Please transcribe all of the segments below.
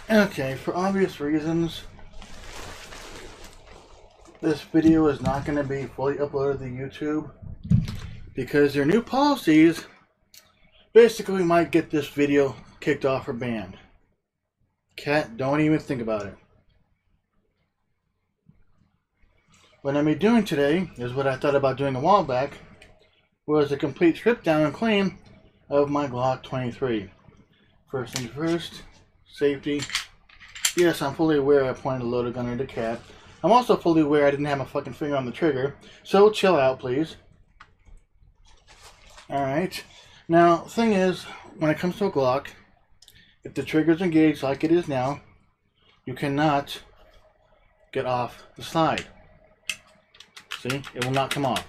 Okay, for obvious reasons, this video is not going to be fully uploaded to YouTube because their new policies basically might get this video kicked off or banned. Cat, don't even think about it. What I'm going to be doing today is what I thought about doing a while back, was a complete strip down and clean of my Glock 23. First things first, safety. Yes, I'm fully aware I pointed a loaded gun at the cat. I'm also fully aware I didn't have my fucking finger on the trigger, so chill out, please. Alright. Now, thing is, when it comes to a Glock, if the trigger's engaged like it is now, you cannot get off the slide. See? It will not come off.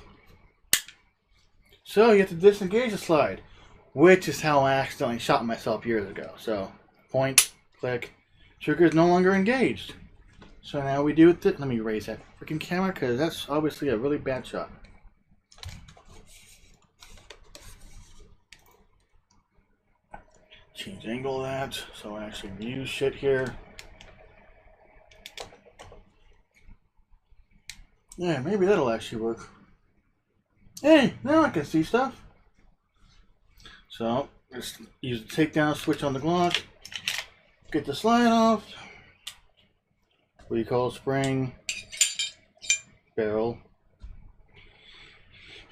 So you have to disengage the slide, which is how I accidentally shot myself years ago. So, point, click, trigger is no longer engaged. So now we do it. Let me raise that freaking camera because that's obviously a really bad shot. Change angle of that so I actually view shit here. Yeah, maybe that'll actually work. Hey, now I can see stuff. So, let's use the takedown switch on the Glock. Get the slide off. Recoil spring. Barrel.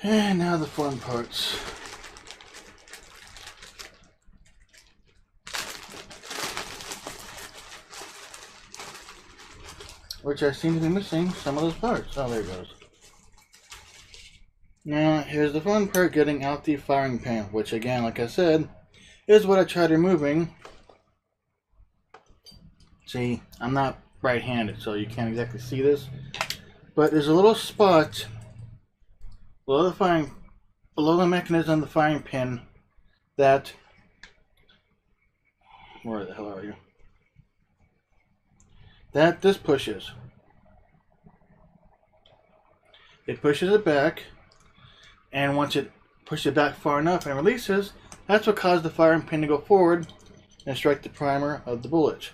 And now the fun parts. Which I seem to be missing some of those parts. Oh, there it goes. Now, here's the fun part, getting out the firing pin, which again, like I said, is what I tried removing. See, I'm not right-handed, so you can't exactly see this, but there's a little spot below the mechanism of the firing pin that, where the hell are you? That this pushes. It pushes it back. And once it pushes it back far enough and releases, that's what caused the firing pin to go forward and strike the primer of the bullet.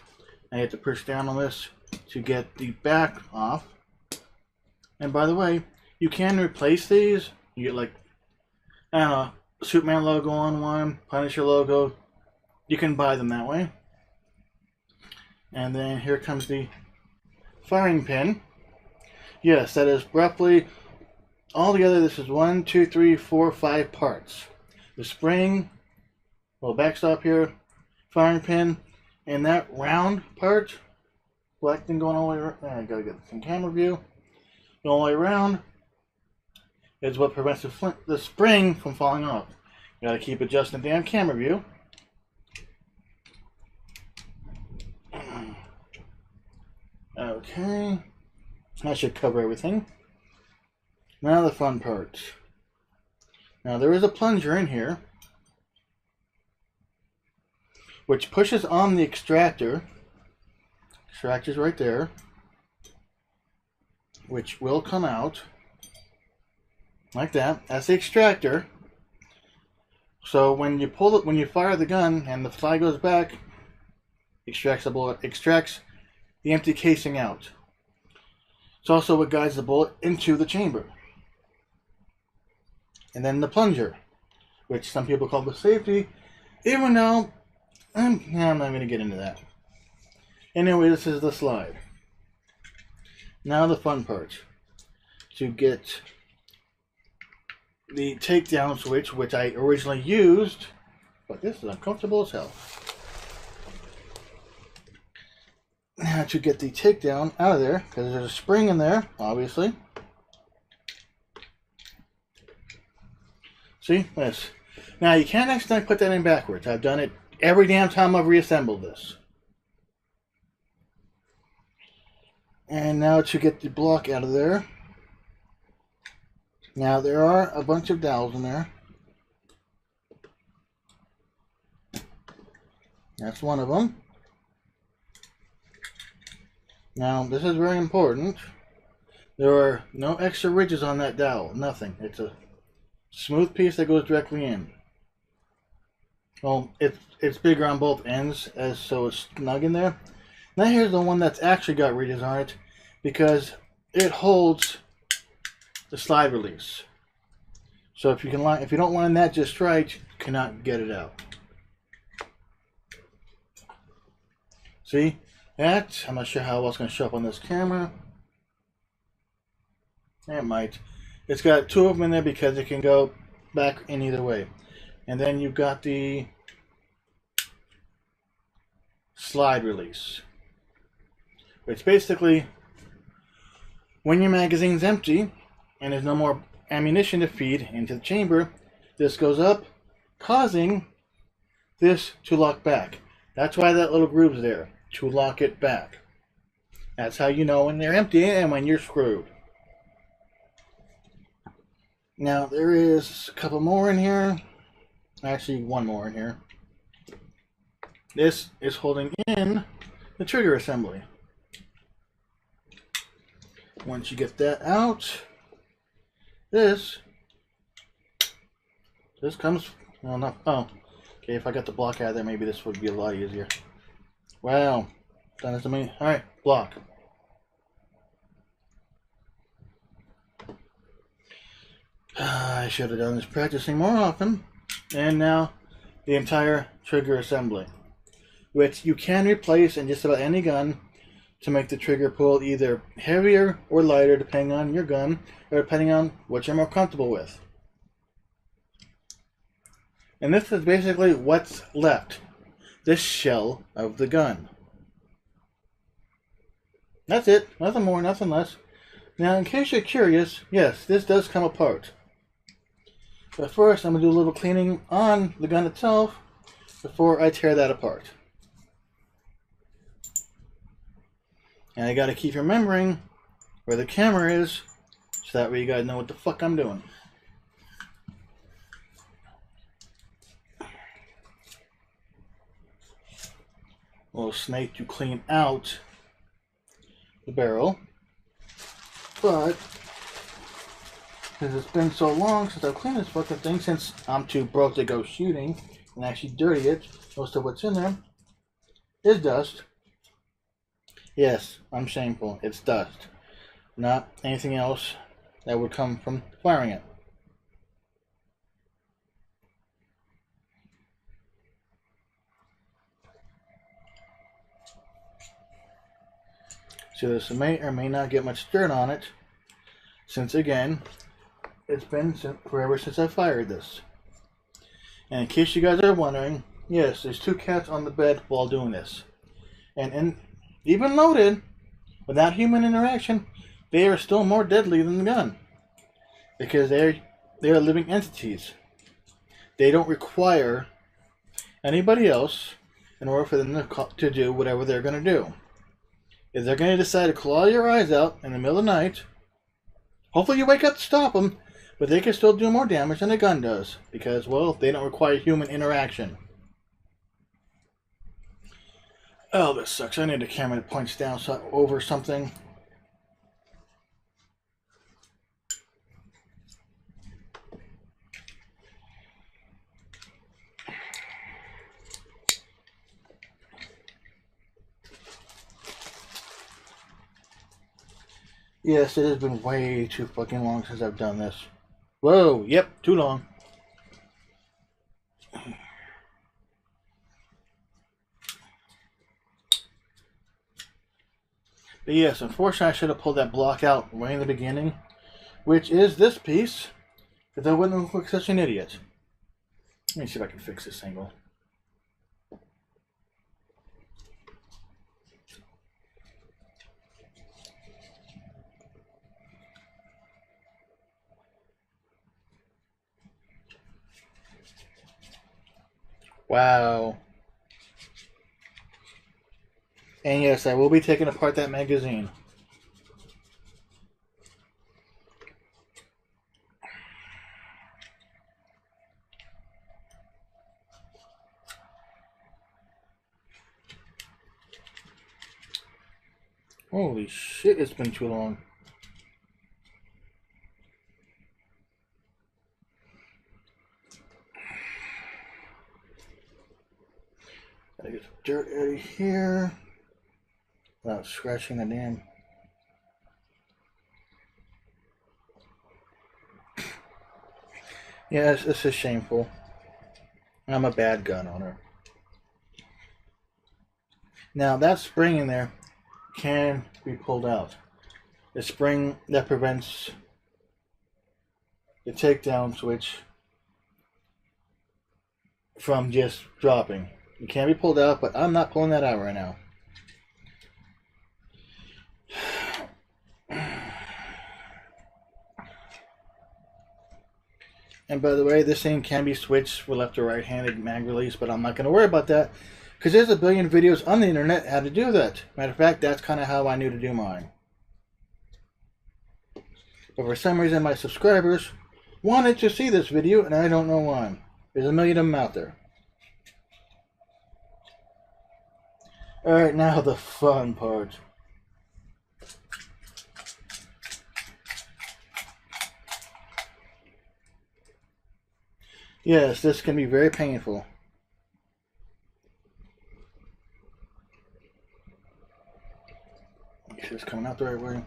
Now you have to push down on this to get the back off. And by the way, you can replace these. You get like, I don't know, Superman logo on one, Punisher logo. You can buy them that way. And then here comes the firing pin. Yes, that is roughly... Altogether, this is 1, 2, 3, 4, 5 parts. The spring, little backstop here, firing pin, and that round part, black thing going all the way around. I gotta get some camera view. Going all the way around is what prevents the spring from falling off. You gotta keep adjusting the damn camera view. Okay, that should cover everything. Now the fun parts. Now there is a plunger in here which pushes on the extractor. Extractor's right there, which will come out like that. That's the extractor. So when you pull it, when you fire the gun and the slide goes back, extracts the bullet, extracts the empty casing out. It's also what guides the bullet into the chamber. And then the plunger, which some people call the safety, even though I'm not going to get into that. Anyway, this is the slide. Now the fun part. To get the takedown switch, which I originally used, but this is uncomfortable as hell. Now to get the takedown out of there, because there's a spring in there, obviously. See, this. Now you can't accidentally put that in backwards. I've done it every damn time I've reassembled this. And now to get the block out of there. Now there are a bunch of dowels in there. That's one of them. Now this is very important. There are no extra ridges on that dowel. Nothing. It's a smooth piece that goes directly in. Well, it's bigger on both ends, so it's snug in there. Now here's the one that's actually got ridges on it because it holds the slide release. So if you don't line that just right, you cannot get it out. See? That, I'm not sure how well it's going to show up on this camera. It might. It's got two of them in there because it can go back in either way. And then you've got the slide release, which basically, when your magazine's empty and there's no more ammunition to feed into the chamber, this goes up, causing this to lock back. That's why that little groove's there, to lock it back. That's how you know when they're empty and when you're screwed. Now there is a couple more in here. Actually, one more in here. This is holding in the trigger assembly. Once you get that out, this comes, well, no, oh, okay, if I got the block out of there, maybe this would be a lot easier. Wow, done this to me. Alright, block. I should have done this practicing more often. And now, the entire trigger assembly, which you can replace in just about any gun to make the trigger pull either heavier or lighter depending on your gun or depending on what you're more comfortable with. And this is basically what's left, the shell of the gun. That's it, nothing more, nothing less. Now in case you're curious, yes, this does come apart. But first I'm going to do a little cleaning on the gun itself before I tear that apart. And I gotta keep remembering where the camera is, so that way you guys know what the fuck I'm doing. A little snake to clean out the barrel. But, because it's been so long since I've cleaned this fucking thing, since I'm too broke to go shooting and actually dirty it, most of what's in there is dust. Yes, I'm shameful. It's dust. Not anything else that would come from firing it. So this may or may not get much dirt on it, since again, it's been forever since I fired this. And in case you guys are wondering, yes, there's two cats on the bed while doing this. And even loaded, without human interaction, they are still more deadly than the gun. Because they are living entities. They don't require anybody else in order for them to do whatever they're going to do. If they're going to decide to claw your eyes out in the middle of the night, hopefully you wake up to stop them, but they can still do more damage than a gun does. Because, well, they don't require human interaction. Oh, this sucks. I need a camera that points down over something. Yes, it has been way too fucking long since I've done this. Whoa, yep, too long. But yes, unfortunately I should have pulled that block out way in the beginning, which is this piece, because I wouldn't look like such an idiot. Let me see if I can fix this angle. Wow. And yes, I will be taking apart that magazine. Holy shit, it's been too long. Gotta get some dirt out of here. without scratching the damn. Yeah, this is shameful. I'm a bad gun owner. Now that spring in there can be pulled out. The spring that prevents the takedown switch from just dropping. It can be pulled out, but I'm not pulling that out right now. And by the way, this thing can be switched for left or right-handed mag release, but I'm not going to worry about that because there's a billion videos on the internet how to do that. Matter of fact, that's kind of how I knew to do mine. But for some reason, my subscribers wanted to see this video, and I don't know why. There's a million of them out there. Alright, now the fun part. Yes, this can be very painful. Make sure it's coming out the right way.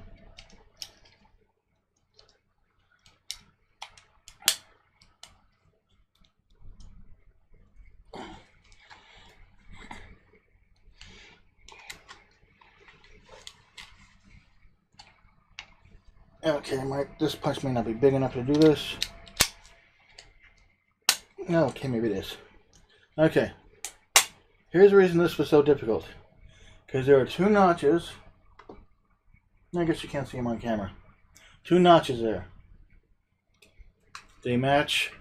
Okay, this punch may not be big enough to do this. No, okay, maybe it is. Okay. Here's the reason this was so difficult. Because there are two notches. I guess you can't see them on camera. Two notches there. They match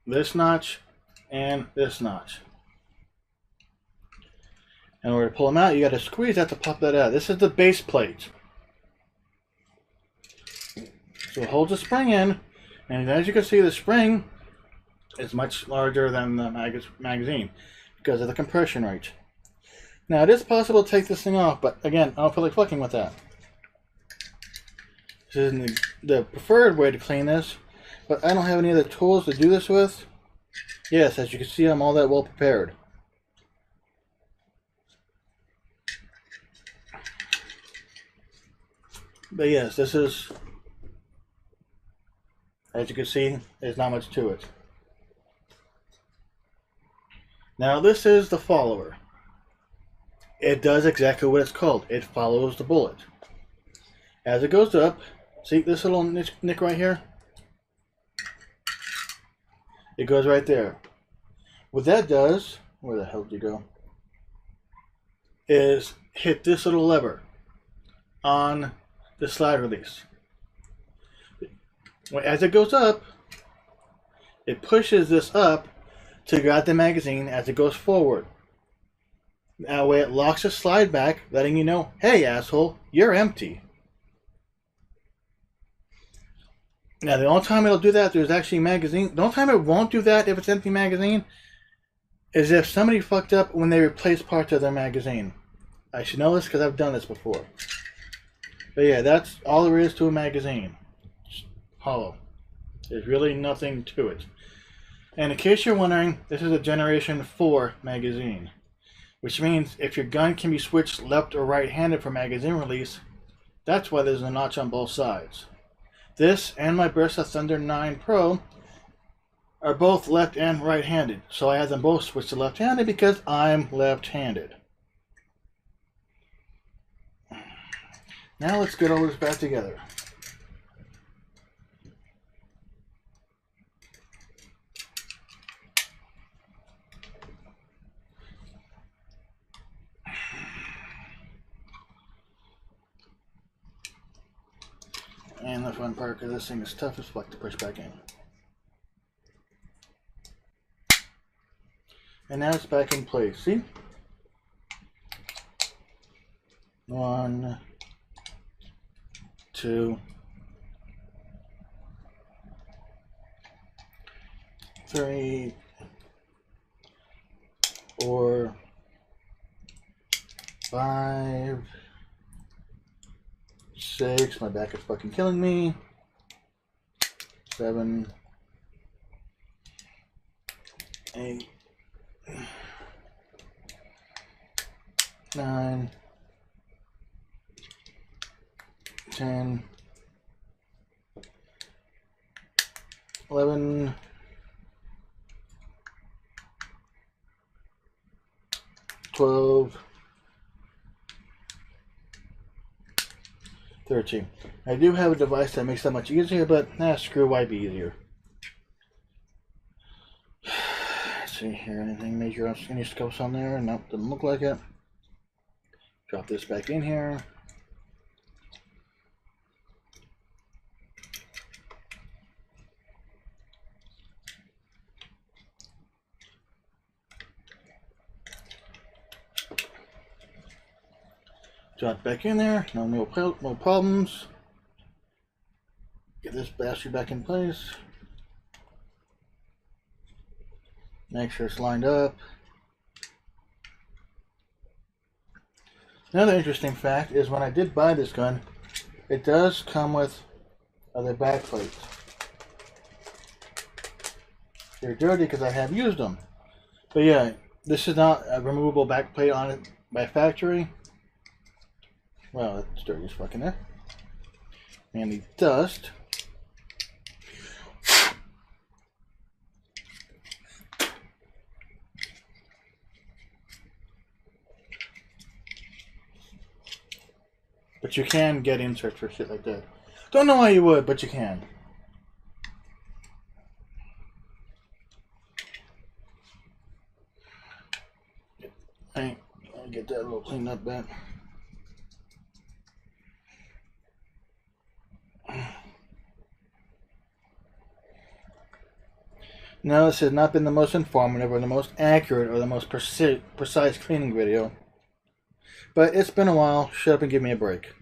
this notch and this notch. In order to pull them out, you got to squeeze that to pop that out. This is the base plate. So it holds the spring in, and as you can see, the spring is much larger than the magazine because of the compression rate. Now, it is possible to take this thing off, but again, I don't feel like fucking with that. This is the preferred way to clean this, but I don't have any other tools to do this with. Yes, as you can see, I'm all that well prepared. But yes, this is, as you can see, there's not much to it. Now this is the follower. It does exactly what it's called. It follows the bullet. As it goes up, see this little nick right here? It goes right there. What that does, where the hell did you go? Is hit this little lever on the slide release. As it goes up, it pushes this up to grab the magazine as it goes forward. That way it locks the slide back, letting you know, hey asshole, you're empty. Now the only time it'll do that, there's actually magazine. The only time it won't do that if it's empty magazine is if somebody fucked up when they replaced parts of their magazine. I should know this because I've done this before. But yeah, that's all there is to a magazine. Just hollow. There's really nothing to it. And in case you're wondering, this is a Generation 4 magazine. Which means if your gun can be switched left or right-handed for magazine release, that's why there's a notch on both sides. This and my Bersa Thunder 9 Pro are both left and right-handed. So I had them both switched to left-handed because I'm left-handed. Now let's get all this back together. And the fun part, because this thing is tough as fuck to push back in. And now it's back in place. See? 1, 2, 3, 4, 5, 6. My back is fucking killing me. 7, 8, 9, 10, 11, 12, 13. I do have a device that makes that much easier, but screw, why be easier? Let's see here, anything major, any scopes on there? Nope, doesn't look like it. Drop this back in here. Drop back in there, no problems. Get this battery back in place. Make sure it's lined up. Another interesting fact is when I did buy this gun, it does come with other back plates. They're dirty because I have used them. But yeah, this is not a removable back plate on it by factory. Well, it's dirty as fucking there. And the dust. But you can get inserts for shit like that. Don't know why you would, but you can. I'll get that little cleaned up bit. No, this has not been the most informative or the most accurate or the most precise cleaning video. But it's been a while. Shut up and give me a break.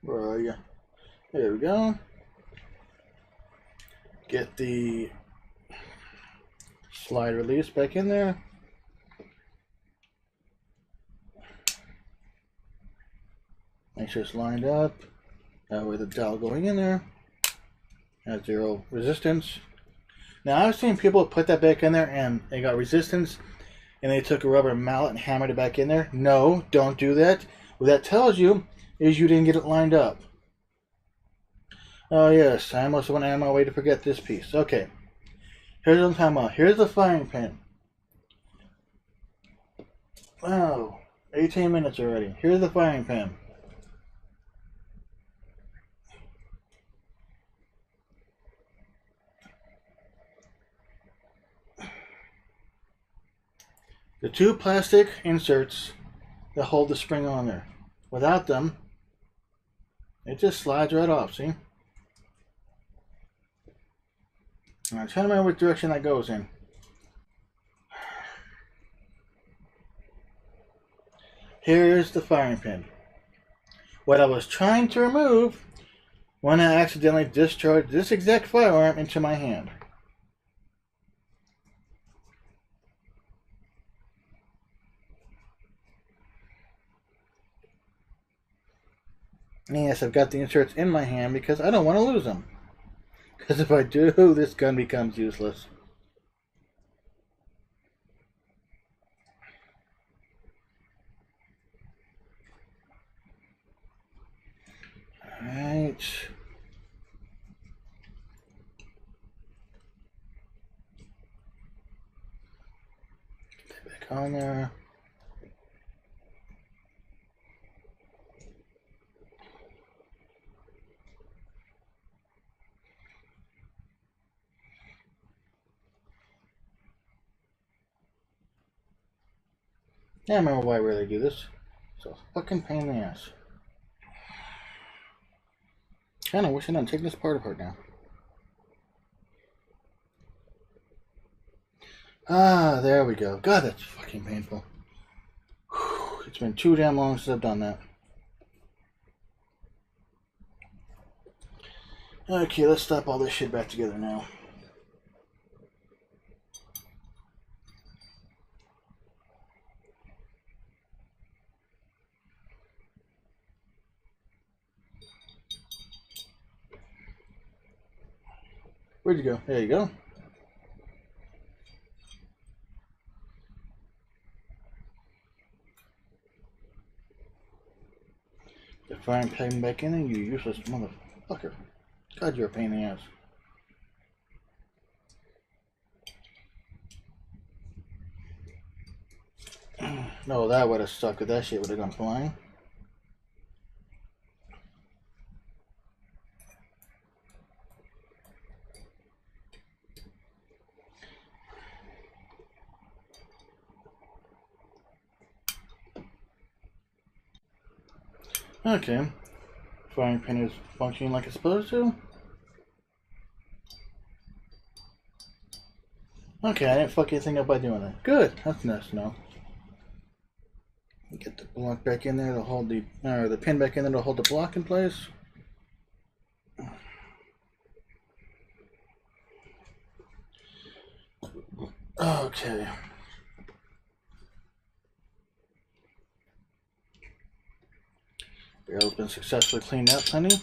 Where are you? There we go. Get the slide release back in there. Make sure it's lined up. That way the dowel going in there has 0 resistance. Now I've seen people put that back in there and they got resistance and they took a rubber mallet and hammered it back in there. No, don't do that. What that tells you is you didn't get it lined up. Oh yes, I almost went out of my way to forget this piece. Okay, here's what I'm talking about. Here's the firing pin. Wow, 18 minutes already. Here's the firing pin. The 2 plastic inserts that hold the spring on there. Without them, it just slides right off, see? I'm trying to remember which direction that goes in. Here's the firing pin. What I was trying to remove when I accidentally discharged this exact firearm into my hand. Yes, I've got the inserts in my hand because I don't want to lose them. Because if I do, this gun becomes useless. Alright. Get that back on there. Yeah, I remember why I really do this. So fucking pain in the ass. Kinda wish I didn't take this part apart now. Ah, there we go. God, that's fucking painful. Whew, it's been too damn long since I've done that. Okay, let's stop all this shit back together now. Where'd you go? There you go. The frying pan back in and you useless motherfucker. God, you're a pain in the ass. No, that would have sucked if that shit would have gone flying. Okay. Frying pan is functioning like it's supposed to. Okay, I didn't fuck anything up by doing that. Good, that's nice to know. Get the block back in there to hold the pin back in there to hold the block in place. Okay. Barrel's been successfully cleaned out plenty.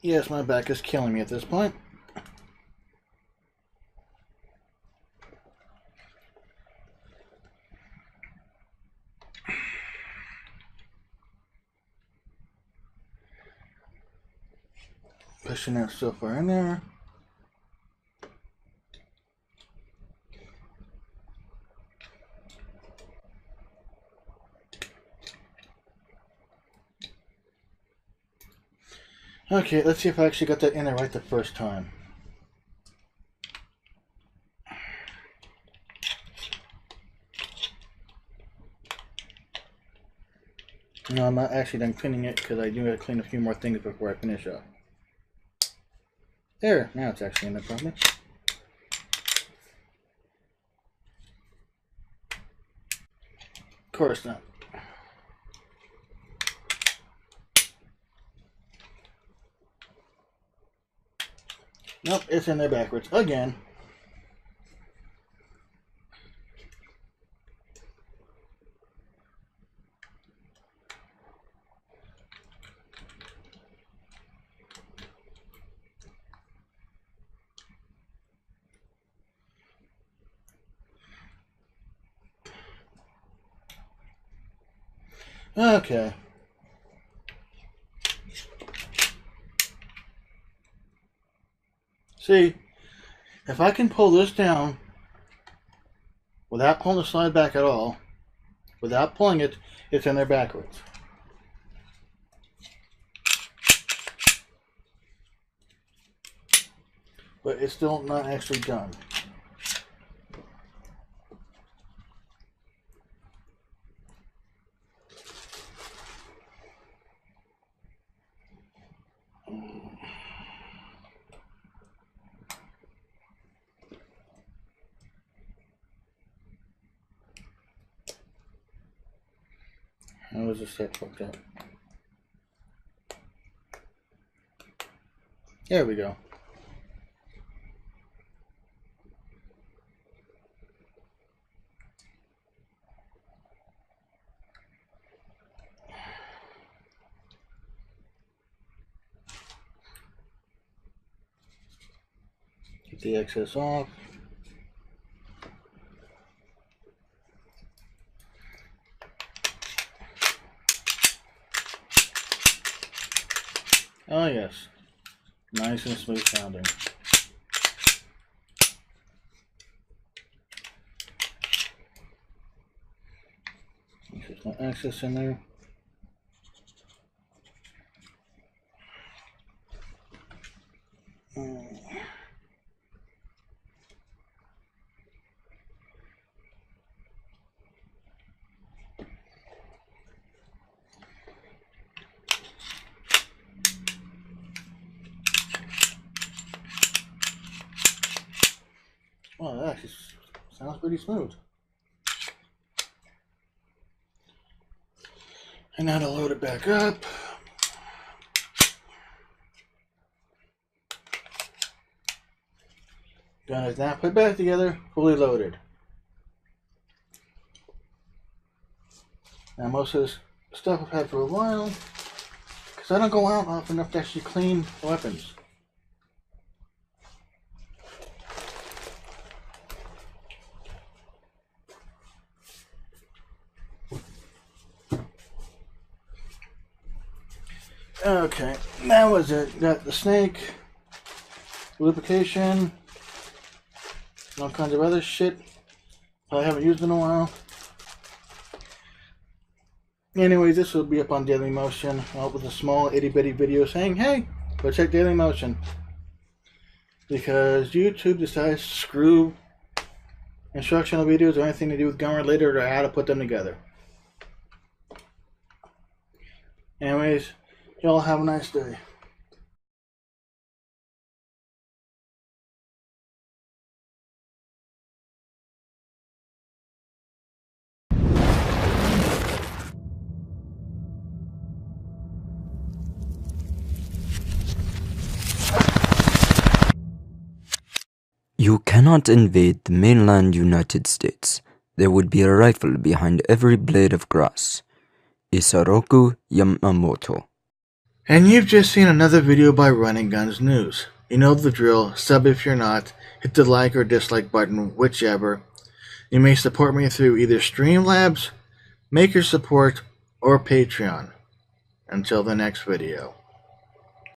Yes, my back is killing me at this point. Pushing that so far in there. Okay, let's see if I actually got that in there right the first time. No, I'm not actually done cleaning it because I do have to clean a few more things before I finish up. There, now it's actually in there properly. Of course not. Nope, it's in there backwards again. Okay. See, if I can pull this down without pulling the slide back at all, without pulling it, it's in there backwards. But it's still not actually done. How was this set fucked up? There we go. Get the excess off. Oh yes, nice and smooth sounding. There's no access in there. Oh, that actually sounds pretty smooth. And now to load it back up. Gun is now put back together, fully loaded. Now most of this stuff I've had for a while. Because I don't go out often enough to actually clean weapons. Okay, that was it. Got the snake, lubrication, all kinds of other shit I haven't used in a while. Anyways, this will be up on Dailymotion with a small itty bitty video saying, hey, go check Dailymotion. Because YouTube decides to screw instructional videos or anything to do with gun related or how to put them together. Anyways, y'all have a nice day. You cannot invade the mainland United States. There would be a rifle behind every blade of grass. Isoroku Yamamoto. And you've just seen another video by Running Guns News. You know the drill. Sub if you're not. Hit the like or dislike button, whichever. You may support me through either Streamlabs, Maker Support, or Patreon. Until the next video.